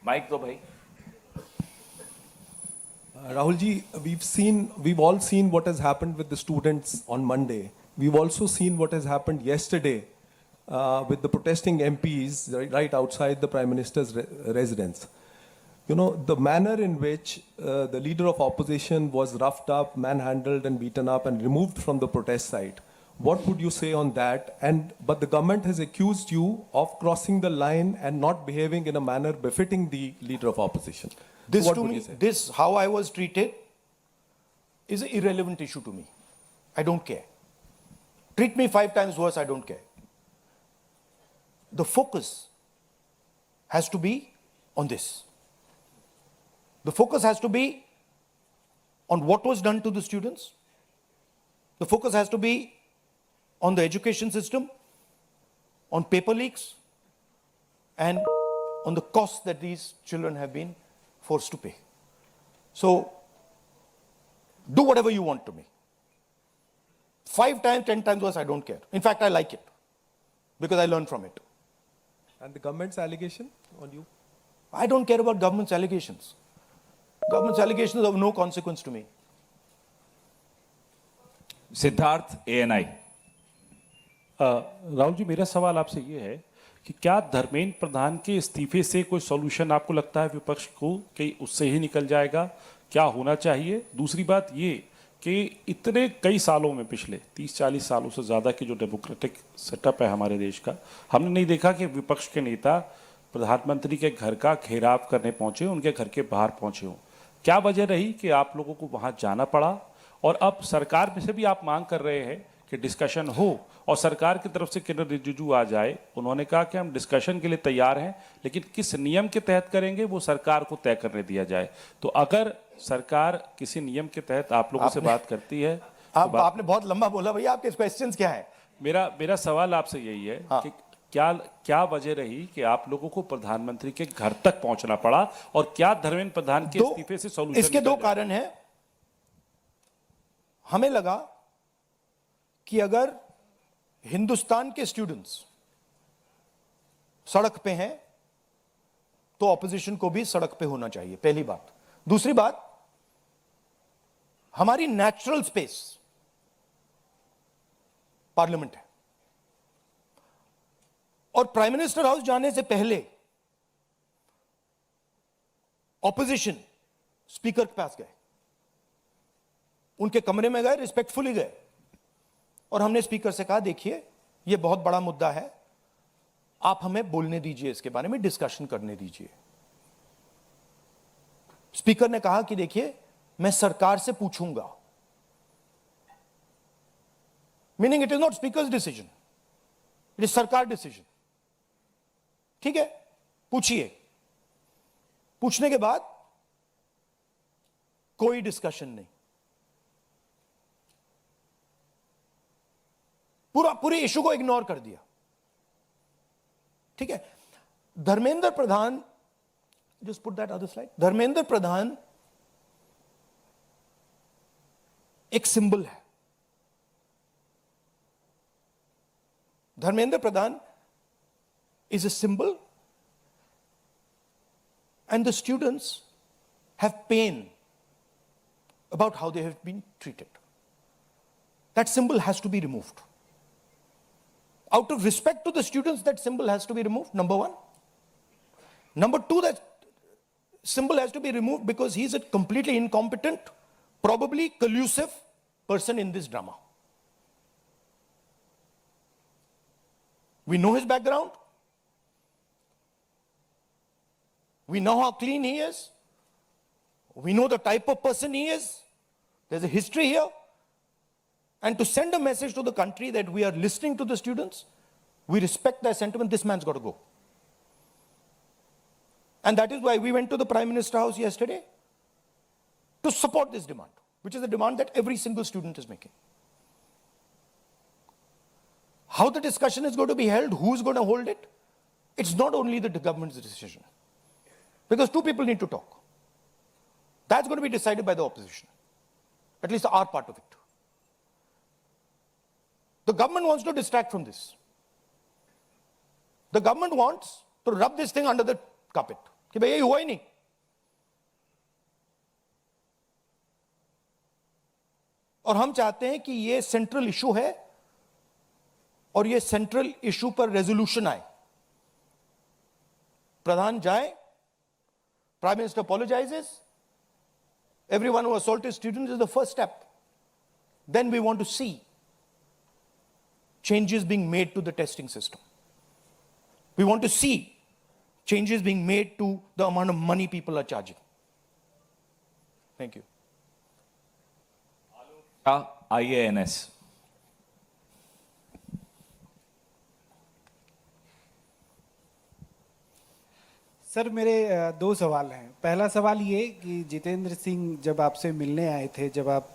Mic दो भाई। Rahul ji, we've all seen what has happened with the students on Monday. We've also seen what has happened yesterday with the protesting MPs right outside the Prime Minister's residence. You know, the manner in which the leader of opposition was roughed up, manhandled and beaten up and removed from the protest site. What would you say on that? But the government has accused you of crossing the line and not behaving in a manner befitting the leader of opposition. This What to would me, you say? this how I was treated is an irrelevant issue to me. I don't care. Treat me 5 times worse, I don't care. The focus has to be on this. The focus has to be on what was done to the students. The focus has to be on the education system, on paper leaks, and on the costs that these children have been forced to pay. So, do whatever you want to me. 5 times, 10 times worse, I don't care. In fact, I like it because I learn from it. And the government's allegation on you? I don't care about government's allegations. Government's allegations are of no consequence to me. Siddharth ANI। Rahul ji, मेरा सवाल आपसे ये है कि क्या धर्मेंद्र प्रधान के इस्तीफे से कोई सॉल्यूशन आपको लगता है विपक्ष को कि उससे ही निकल जाएगा? क्या होना चाहिए? दूसरी बात ये कि इतने कई सालों में, पिछले 30-40 सालों से ज़्यादा की जो डेमोक्रेटिक सेटअप है हमारे देश का, हमने नहीं देखा कि विपक्ष के नेता प्रधानमंत्री के घर का घेराव करने पहुंचे, उनके घर के बाहर पहुंचे हों। क्या वजह रही कि आप लोगों को वहां जाना पड़ा? और अब सरकार में से भी आप मांग कर रहे हैं कि डिस्कशन हो और सरकार की तरफ से किरण रिजिजू आ जाए। उन्होंने कहा कि हम डिस्कशन के लिए तैयार हैं, लेकिन किस नियम के तहत करेंगे वो सरकार को तय करने दिया जाए। तो अगर सरकार किसी नियम के तहत आप लोगों से बात करती है आपने बहुत लंबा बोला भैया, आपके क्वेश्चंस क्या है? मेरा सवाल आपसे यही है कि क्या वजह रही कि आप लोगों को प्रधानमंत्री के घर तक पहुंचना पड़ा और क्या धर्मेंद्र प्रधान के इस्तीफे से सॉल्यूशन? इसके 2 कारण हैं। हमें लगा कि अगर हिंदुस्तान के स्टूडेंट्स सड़क पे हैं तो ऑपोजिशन को भी सड़क पे होना चाहिए, पहली बात। दूसरी बात, हमारी नेचुरल स्पेस पार्लियामेंट है और प्राइम मिनिस्टर हाउस जाने से पहले ऑपोजिशन स्पीकर के पास गए, उनके कमरे में गए, रिस्पेक्टफुली गए और हमने स्पीकर से कहा देखिए यह बहुत बड़ा मुद्दा है, आप हमें बोलने दीजिए, इसके बारे में डिस्कशन करने दीजिए। स्पीकर ने कहा कि देखिए मैं सरकार से पूछूंगा, meaning it is not speakers decision, it is सरकार डिसीजन। ठीक है, पूछिए। पूछने के बाद कोई डिस्कशन नहीं, पूरे इशू को इग्नोर कर दिया। ठीक है, Dharmendra Pradhan, just put that other slide, Dharmendra Pradhan एक सिंबल है। धर्मेंद्र प्रधान is a symbol and the students have pain about how they have been treated. That symbol has to be removed. Out of respect to the students, that symbol has to be removed, number 1. Number 2, that symbol has to be removed because he's a completely incompetent, probably collusive person in this drama. We know his background. We know how clean he is. We know the type of person he is. There's a history here. And to send a message to the country that we are listening to the students, we respect their sentiment, this man's got to go. And that is why we went to the Prime Minister House yesterday to support this demand, which is a demand that every single student is making. How the discussion is going to be held, who's going to hold it, it's not only the government's decision. Because 2 people need to talk. That's going to be decided by the opposition, at least our part of it. The government wants to distract from this. The government wants to rub this thing under the carpet. कि भाई ये हुआ ही नहीं। और हम चाहते हैं कि ये सेंट्रल इशू है और ये सेंट्रल इशू पर रेजोल्यूशन आए। प्रधान जाए, prime minister apologises, everyone who assaulted students is the first step. Then we want to see changes being made to the testing system. We want to see changes being made to the amount of money people are charging. Thank you. IANS. Sir मेरे दो सवाल हैं। पहला सवाल ये कि जितेंद्र सिंह जब आपसे मिलने आए थे, जब आप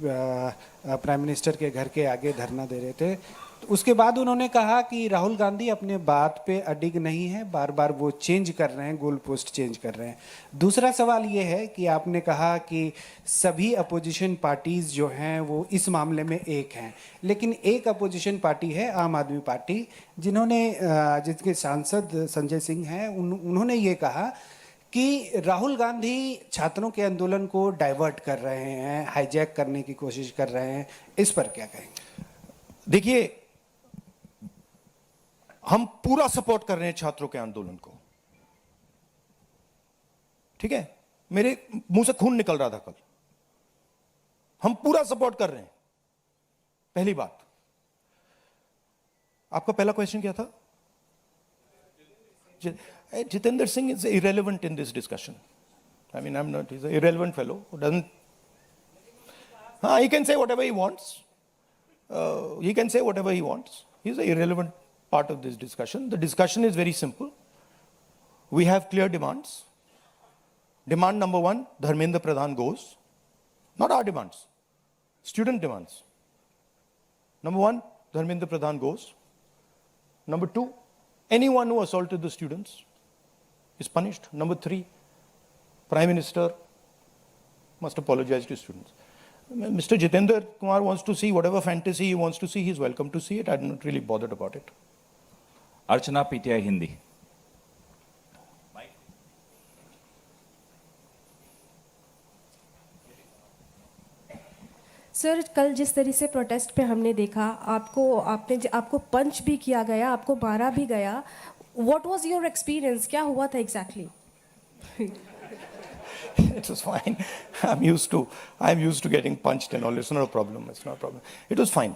प्राइम मिनिस्टर के घर के आगे धरना दे रहे थे, तो उसके बाद उन्होंने कहा कि राहुल गांधी अपने बात पे अडिग नहीं है, बार बार वो चेंज कर रहे हैं, गोल पोस्ट चेंज कर रहे हैं। दूसरा सवाल ये है कि आपने कहा कि सभी अपोजिशन पार्टीज जो हैं वो इस मामले में एक हैं, लेकिन एक अपोजिशन पार्टी है आम आदमी पार्टी, जिसके सांसद संजय सिंह हैं, उन्होंने ये कहा कि राहुल गांधी छात्रों के आंदोलन को डाइवर्ट कर रहे हैं, हाईजैक करने की कोशिश कर रहे हैं। इस पर क्या कहेंगे? देखिए, हम पूरा सपोर्ट कर रहे हैं छात्रों के आंदोलन को, ठीक है? मेरे मुंह से खून निकल रहा था कल। हम पूरा सपोर्ट कर रहे हैं। पहली बात, आपका पहला क्वेश्चन क्या था? Jitendra Singh is irrelevant in this discussion. I mean, he's an irrelevant fellow who doesn't. He can say whatever he wants. He can say whatever he wants. He's an irrelevant part of this discussion. The discussion is very simple. We have clear demands. Demand number one, Dharmendra Pradhan goes. Not our demands, student demands. Number one, Dharmendra Pradhan goes. Number two, anyone who assaulted the students is punished. Number three, Prime Minister must apologize to students. Mr. Jitendra Kumar wants to see whatever fantasy he wants to see. He's welcome to see it. I'm not really bothered about it. Archana, PTI Hindi. Sir, कल जिस तरह से protest पे हमने देखा, आपको पंच भी किया गया, आपको मारा भी गया। What was your experience? क्या हुआ था exactly? It was fine. I'm used to getting punched and all. It's not a problem. It's not a problem. It was fine.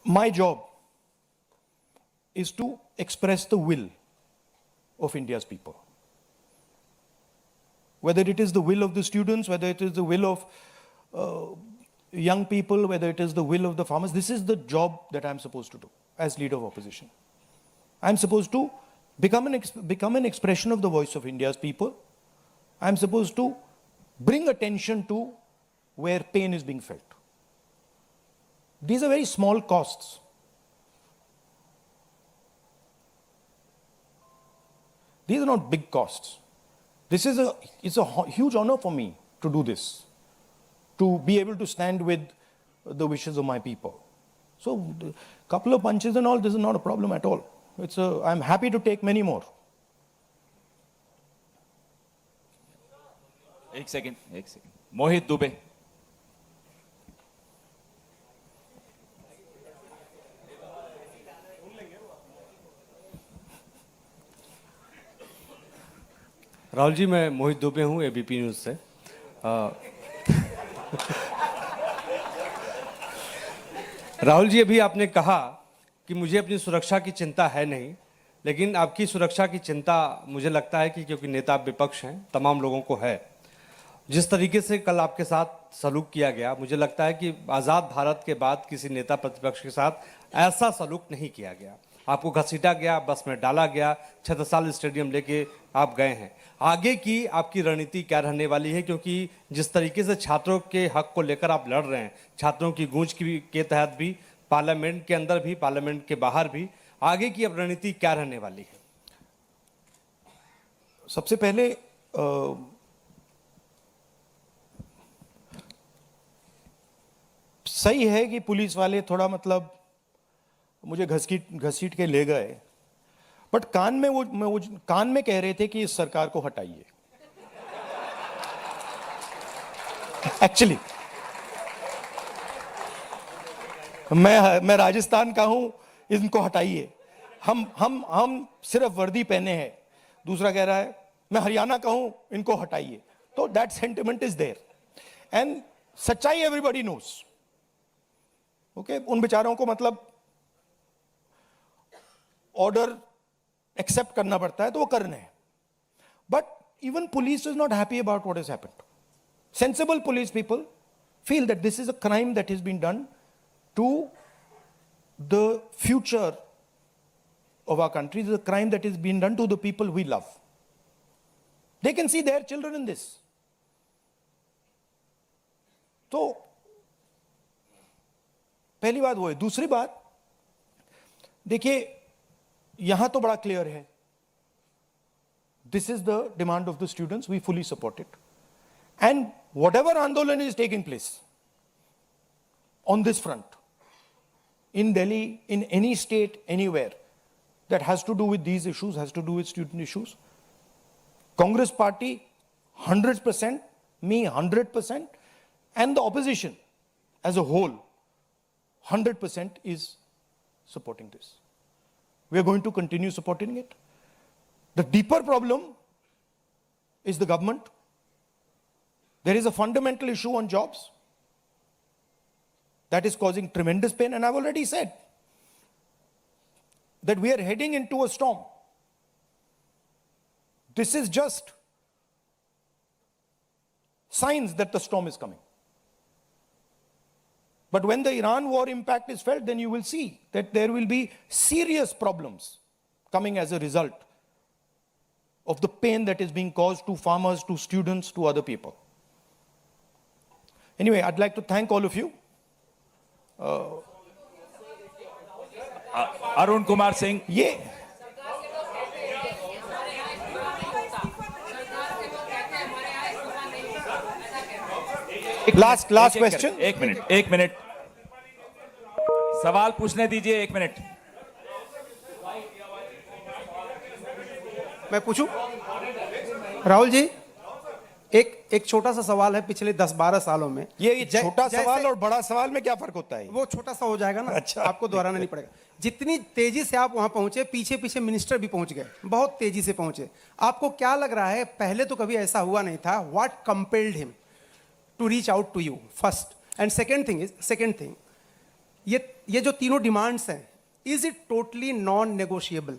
My job is to express the will of India's people. Whether it is the will of the students, whether it is the will of young people, whether it is the will of the farmers, this is the job that I'm supposed to do as leader of opposition. I'm supposed to become an expression of the voice of India's people. I'm supposed to bring attention to where pain is being felt. These are very small costs. These are not big costs. It's a huge honor for me to do this, to be able to stand with the wishes of my people. So, a couple of punches and all, this is not a problem at all. I'm happy to take many more. एक second मोहित दुबे. राहुल जी, मैं मोहित दुबे हूँ ABP news से। राहुल जी, अभी आपने कहा कि मुझे अपनी सुरक्षा की चिंता है नहीं, लेकिन आपकी सुरक्षा की चिंता मुझे लगता है कि क्योंकि नेता विपक्ष हैं, तमाम लोगों को है। जिस तरीके से कल आपके साथ सलूक किया गया, मुझे लगता है कि आज़ाद भारत के बाद किसी नेता प्रतिपक्ष के साथ ऐसा सलूक नहीं किया गया। आपको घसीटा गया, बस में डाला गया, छत्रसाल स्टेडियम लेके आप गए हैं। आगे की आपकी रणनीति क्या रहने वाली है? क्योंकि जिस तरीके से छात्रों के हक को लेकर आप लड़ रहे हैं, छात्रों की गूंज के तहत भी, पार्लियामेंट के अंदर भी, पार्लियामेंट के बाहर भी, आगे की अब रणनीति क्या रहने वाली है? सबसे पहले सही है कि पुलिस वाले थोड़ा मतलब मुझे घसीट के ले गए, बट कान में कह रहे थे कि इस सरकार को हटाइए। एक्चुअली मैं राजस्थान का हूं, इनको हटाइए। हम सिर्फ वर्दी पहने हैं। दूसरा कह रहा है मैं हरियाणा का हूं, इनको हटाइए। तो that sentiment is there and सच्चाई एवरीबॉडी नोस। ओके, उन बेचारों को मतलब ऑर्डर एक्सेप्ट करना पड़ता है तो वो कर रहे हैं, but even police is not happy about what has happened. Sensible police people feel that this is a crime that has been done to the future of our country. This is a crime that has been done to the people we love. They can see their children in this. तो पहली बात वो है। दूसरी बात देखिए, यहां तो बड़ा क्लियर है, this is the demand of the students, we fully support it. And whatever Andolan is taking place on this front, in Delhi, in any state, anywhere, that has to do with these issues, has to do with student issues, Congress party 100%, me 100%, and the opposition as a whole 100% is supporting this. We are going to continue supporting it. The deeper problem is the government. There is a fundamental issue on jobs that is causing tremendous pain, and I've already said that we are heading into a storm. This is just signs that the storm is coming. But when the Iran war impact is felt, then you will see that there will be serious problems coming as a result of the pain that is being caused to farmers, to students, to other people. Anyway, I'd like to thank all of you. Arun Kumar Singh, ये last question. एक minute सवाल पूछने दीजिए, 1 minute. मैं पूछूं? राहुल जी, एक छोटा सा सवाल है। पिछले 10-12 सालों में ये छोटा सवाल और बड़ा सवाल में क्या फर्क होता है? वो छोटा सा हो जाएगा ना। अच्छा, आपको दोहराना नहीं पड़ेगा। जितनी तेजी से आप वहां पहुंचे, पीछे पीछे मिनिस्टर भी पहुंच गए, बहुत तेजी से पहुंचे। आपको क्या लग रहा है, पहले तो कभी ऐसा हुआ नहीं था, what compelled him to reach out to you first? And second thing, ये जो तीनों डिमांड्स हैं, is it totally non negotiable?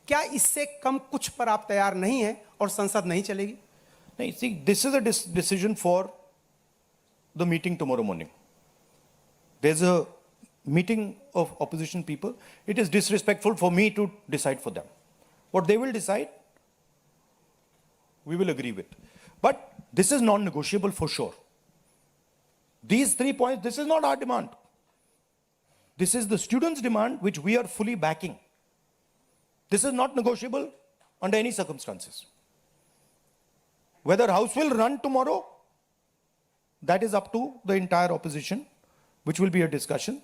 क्या इससे कम कुछ पर आप तैयार नहीं है और संसद नहीं चलेगी? नहीं, see, this is a decision for the meeting tomorrow morning. There's a meeting of opposition people. It is disrespectful for me to decide for them. What they will decide, we will agree with. But this is non-negotiable for sure. These 3 points, this is not our demand. This is the students' demand, which we are fully backing. This is not negotiable under any circumstances. Whether House will run tomorrow, that is up to the entire opposition, which will be a discussion.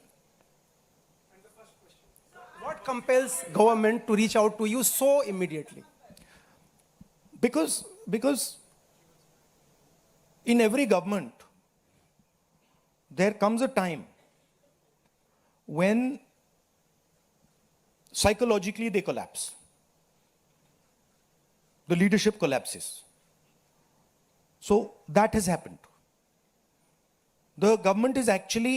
What compels government to reach out to you so immediately? Because in every government, there comes a time when psychologically they collapse. The leadership collapses. So that has happened. The government is actually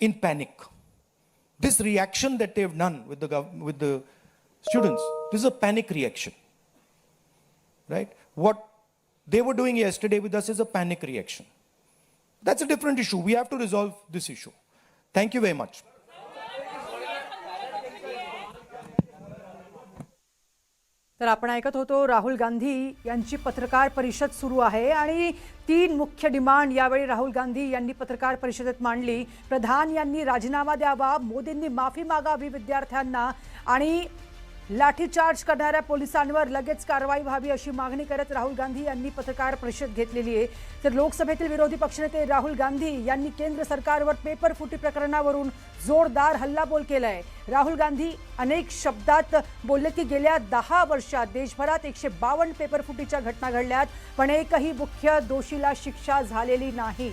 in panic. This reaction that they have done with the students, this is a panic reaction, right? What they were doing yesterday with us is a panic reaction. That's a different issue. We have to resolve this issue. Thank you very much. तर आपण ऐकत होतो राहुल गांधी यांची पत्रकार परिषद सुरू आहे आणि 3 मुख्य डिमांड यावेळी राहुल गांधी यांनी पत्रकार परिषदेत मांडली। प्रधान यांनी राजीनामा द्यावा, मोदींनी माफी मागावी विद्यार्थ्यांना आणि लाठीचार्ज करणाऱ्या पोलिसांवर लगेच कारवाई व्हावी अशी मागणी करत राहुल गांधी यांनी पत्रकार परिषद घेतलेली आहे. तर लोकसभेतील विरोधी पक्षनेते राहुल गांधी यांनी केंद्र सरकारवर पेपर फुटी प्रकरणावरून जोरदार हल्लाबोल केलाय. राहुल गांधी अनेक शब्दात बोलले की गेल्या 10 वर्षात देशभरात 152 पेपर फुटीच्या घटना घडल्यात, पण एकही मुख्य दोषीला शिक्षा झालेली नाही.